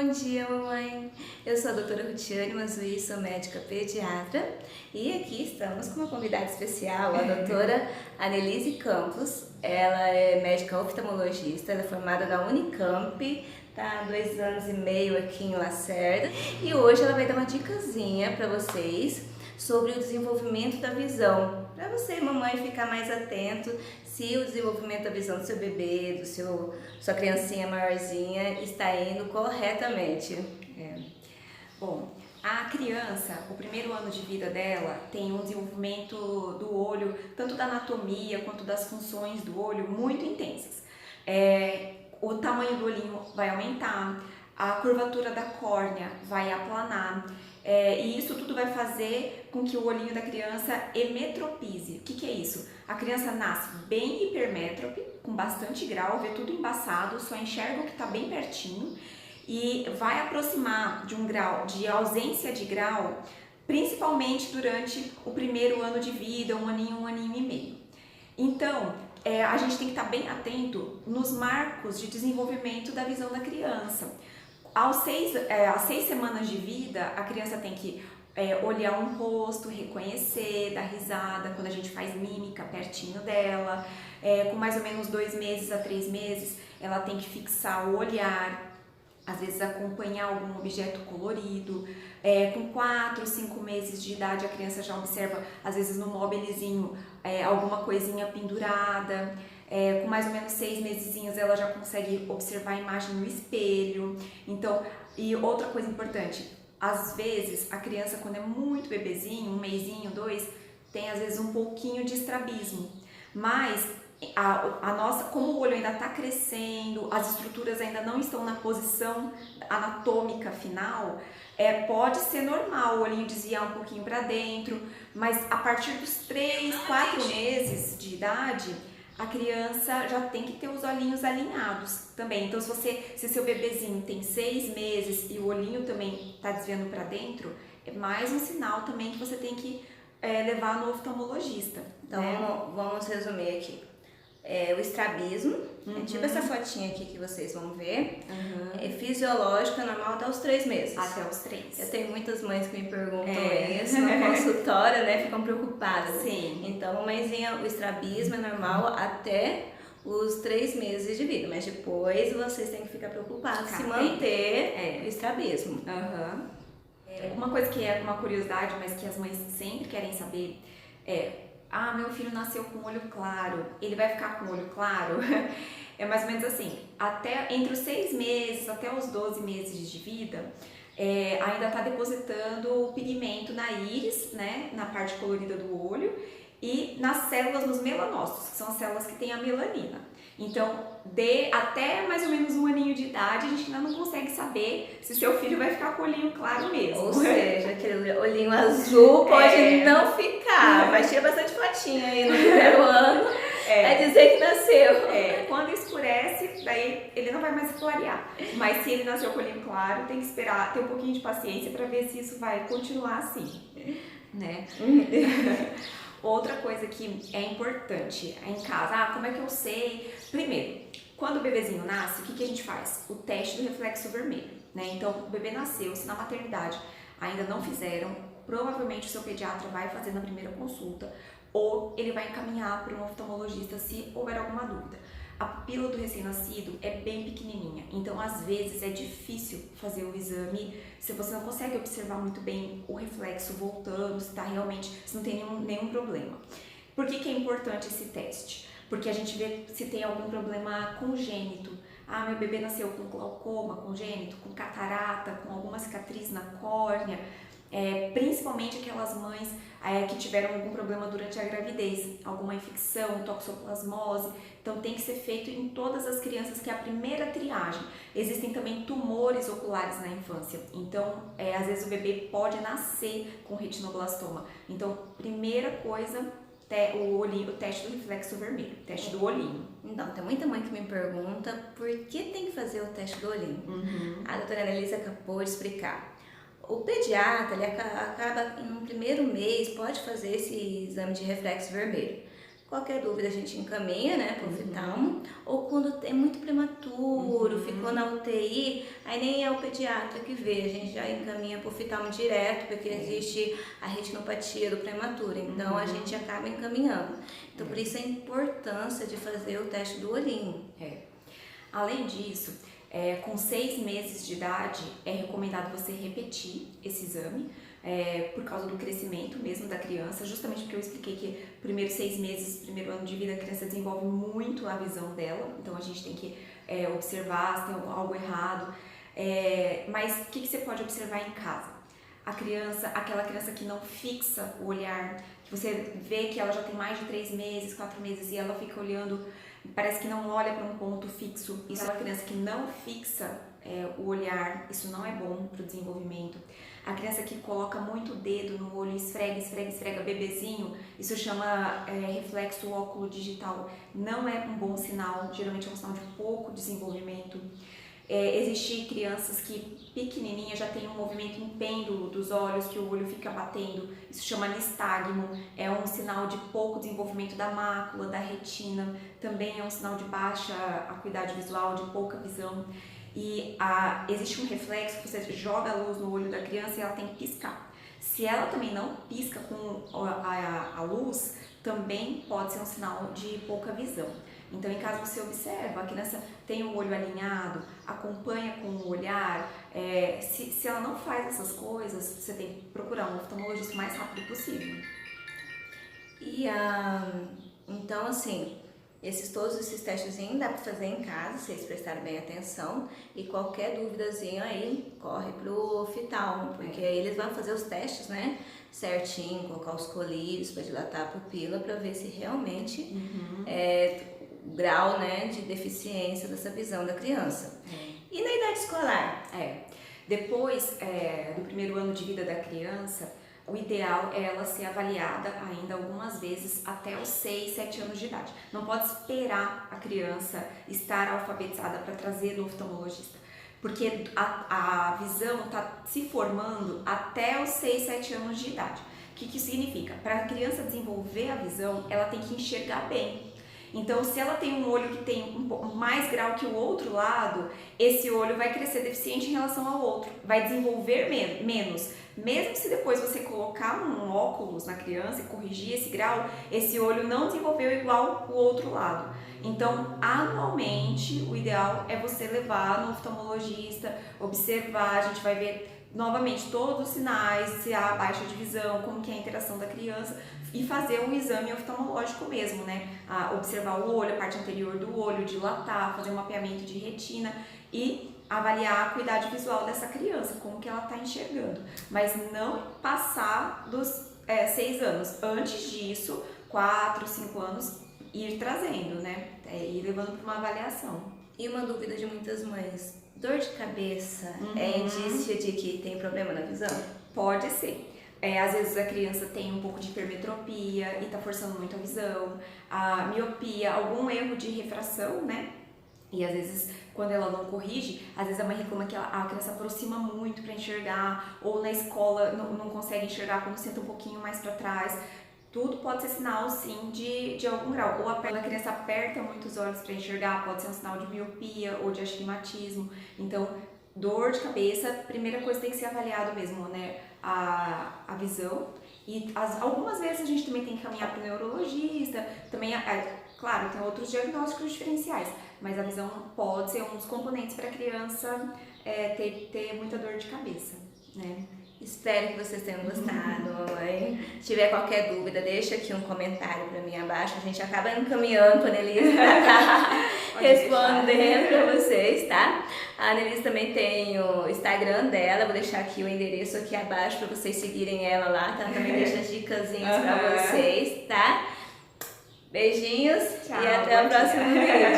Bom dia, mamãe! Eu sou a doutora Rutiane Mazui, sou médica pediatra e aqui estamos com uma convidada especial, a doutora Anelise Campos. Ela é médica oftalmologista, ela é formada na Unicamp, tá há 2 anos e meio aqui em Lacerda e hoje ela vai dar uma dicasinha para vocês sobre o desenvolvimento da visão, para você, mamãe, ficar mais atento se o desenvolvimento da visão do seu bebê, sua criancinha maiorzinha está indo corretamente. Bom, a criança, o primeiro ano de vida dela tem um desenvolvimento do olho, tanto da anatomia quanto das funções do olho muito intensas. O tamanho do olhinho vai aumentar, a curvatura da córnea vai aplanar, e isso tudo vai fazer com que o olhinho da criança emetropize. O que é isso? A criança nasce bem hipermétrope, com bastante grau, vê tudo embaçado, só enxerga o que está bem pertinho e vai aproximar de um grau de ausência de grau, principalmente durante o primeiro ano de vida, um aninho e meio. Então, a gente tem que estar bem atento nos marcos de desenvolvimento da visão da criança. Às 6 semanas de vida, a criança tem que olhar um rosto, reconhecer, dar risada quando a gente faz mímica pertinho dela. Com mais ou menos 2 meses a 3 meses, ela tem que fixar o olhar, às vezes acompanhar algum objeto colorido. Com 4, 5 meses de idade, a criança já observa, às vezes no mobilezinho, alguma coisinha pendurada. Com mais ou menos 6 mesezinhos ela já consegue observar a imagem no espelho. Então, e outra coisa importante, às vezes a criança, quando é muito bebezinho, 1 mesinho, 2, tem às vezes um pouquinho de estrabismo, mas a nossa, como o olho ainda está crescendo, as estruturas ainda não estão na posição anatômica final, pode ser normal o olhinho desviar um pouquinho para dentro, mas a partir dos 3, 4 meses de idade, a criança já tem que ter os olhinhos alinhados também. Então, se seu bebezinho tem 6 meses e o olhinho também está desviando para dentro, é mais um sinal também que você tem que levar no oftalmologista. Então, vamos resumir aqui. O estrabismo, tipo essa fotinha aqui que vocês vão ver, é fisiológico, é normal até os 3 meses. Até os 3. Eu tenho muitas mães que me perguntam isso no consultório, né? Ficam preocupadas. Sim. Então, mamãezinha, o estrabismo é normal até os 3 meses de vida, mas depois vocês têm que ficar preocupados se manter o estrabismo. Uma coisa que é uma curiosidade, mas que as mães sempre querem saber meu filho nasceu com o olho claro, ele vai ficar com o olho claro? É mais ou menos assim, entre os 6 meses até os 12 meses de vida, ainda está depositando o pigmento na íris, né, na parte colorida do olho, e nas células, nos melanócitos, que são as células que têm a melanina. Então, até mais ou menos 1 aninho de idade, a gente ainda não consegue saber se seu filho vai ficar com o olhinho claro mesmo. Ou seja, aquele olhinho azul pode não ficar, mas tinha bastante fotinha aí no primeiro ano, é dizer que nasceu. Quando escurece, daí ele não vai mais clarear. Mas se ele nasceu com o olhinho claro, tem que esperar, ter um pouquinho de paciência para ver se isso vai continuar assim, né? Outra coisa que é importante em casa, como é que eu sei? Primeiro, quando o bebezinho nasce, o que a gente faz? O teste do reflexo vermelho, né? Então, o bebê nasceu, se na maternidade ainda não fizeram, provavelmente o seu pediatra vai fazer na primeira consulta ou ele vai encaminhar para um oftalmologista se houver alguma dúvida. A pupila do recém-nascido é bem pequenininha, então às vezes é difícil fazer o exame se você não consegue observar muito bem o reflexo voltando, se não tem nenhum problema. Por que é importante esse teste? Porque a gente vê se tem algum problema congênito. Meu bebê nasceu com glaucoma congênito, com catarata, com alguma cicatriz na córnea, principalmente aquelas mães que tiveram algum problema durante a gravidez, alguma infecção, toxoplasmose. Então tem que ser feito em todas as crianças, que é a primeira triagem. Existem também tumores oculares na infância, então às vezes o bebê pode nascer com retinoblastoma. Então, primeira coisa, o teste do reflexo vermelho, o teste do olhinho. Então, tem muita mãe que me pergunta por que tem que fazer o teste do olhinho. A doutora Anelise acabou de explicar. O pediatra, ele acaba, no primeiro mês, pode fazer esse exame de reflexo vermelho. Qualquer dúvida a gente encaminha, né, para o oftalmo, ou quando é muito prematuro, ficou na UTI, aí nem é o pediatra que vê, a gente já encaminha para o oftalmo direto, porque existe a retinopatia do prematuro, então a gente acaba encaminhando. Então por isso a importância de fazer o teste do olhinho. Além disso, com 6 meses de idade é recomendado você repetir esse exame, por causa do crescimento mesmo da criança, justamente porque eu expliquei que primeiros 6 meses, primeiro ano de vida, a criança desenvolve muito a visão dela, então a gente tem que observar se tem algo errado. Mas o que você pode observar em casa? A criança, aquela criança que não fixa o olhar, que você vê que ela já tem mais de 3 meses, 4 meses e ela fica olhando, parece que não olha para um ponto fixo. Isso é uma criança que não fixa o olhar, isso não é bom para o desenvolvimento. A criança que coloca muito o dedo no olho, esfrega, bebezinho, isso chama reflexo óculo digital. Não é um bom sinal, geralmente é um sinal de pouco desenvolvimento. Existem crianças que pequenininha já tem um movimento em pêndulo dos olhos, que o olho fica batendo, isso chama nistagmo, é um sinal de pouco desenvolvimento da mácula, da retina, também é um sinal de baixa acuidade visual, de pouca visão. E existe um reflexo que você joga a luz no olho da criança e ela tem que piscar. Se ela também não pisca com a luz, também pode ser um sinal de pouca visão. Então, em caso você observa, a criança tem o olho alinhado, acompanha com o olhar, se ela não faz essas coisas, você tem que procurar um oftalmologista o mais rápido possível. E então, assim, todos esses testezinhos dá para fazer em casa, se vocês prestarem bem atenção, e qualquer duvidazinho aí, corre pro oftalmo, porque aí eles vão fazer os testes, né, certinho, colocar os colírios para dilatar a pupila, para ver se realmente o grau, né, de deficiência dessa visão da criança. E na idade escolar? Depois do primeiro ano de vida da criança, o ideal é ela ser avaliada ainda algumas vezes até os 6, 7 anos de idade. Não pode esperar a criança estar alfabetizada para trazer no oftalmologista, porque a visão está se formando até os 6, 7 anos de idade. O que isso significa? Para a criança desenvolver a visão, ela tem que enxergar bem. Então, se ela tem um olho que tem mais grau que o outro lado, esse olho vai crescer deficiente em relação ao outro, vai desenvolver menos. Mesmo se depois você colocar um óculos na criança e corrigir esse grau, esse olho não desenvolveu igual o outro lado. Então, anualmente, o ideal é você levar no oftalmologista, observar, a gente vai ver novamente todos os sinais, se há baixa de visão, como que é a interação da criança, e fazer um exame oftalmológico mesmo, né? Observar o olho, a parte anterior do olho, dilatar, fazer um mapeamento de retina e avaliar a acuidade visual dessa criança, como que ela está enxergando. Mas não passar dos 6 anos. Antes disso, 4, 5 anos, ir trazendo, né? Ir levando para uma avaliação. E uma dúvida de muitas mães, dor de cabeça é indício de que tem problema na visão? Pode ser. Às vezes a criança tem um pouco de hipermetropia e está forçando muito a visão, a miopia, algum erro de refração, né? E às vezes, quando ela não corrige, às vezes a mãe reclama que a criança aproxima muito para enxergar, ou na escola não consegue enxergar quando senta um pouquinho mais para trás. Tudo pode ser sinal, sim, de algum grau. Ou quando a criança aperta muito os olhos para enxergar, pode ser um sinal de miopia ou de astigmatismo. Então, dor de cabeça, primeira coisa tem que ser avaliado mesmo, né? A visão. E algumas vezes a gente também tem que caminhar para o neurologista. Também, claro, tem outros diagnósticos diferenciais, mas a visão pode ser um dos componentes para a criança ter muita dor de cabeça, né? Espero que vocês tenham gostado, mamãe. Se tiver qualquer dúvida, deixa aqui um comentário para mim abaixo. A gente acaba encaminhando para a Annelise respondendo para vocês, tá? A Annelise também tem o Instagram dela, vou deixar aqui o endereço aqui abaixo para vocês seguirem ela lá, tá? Ela também deixa as dicasinhas para vocês, tá? Beijinhos. Tchau, e até o próximo vídeo.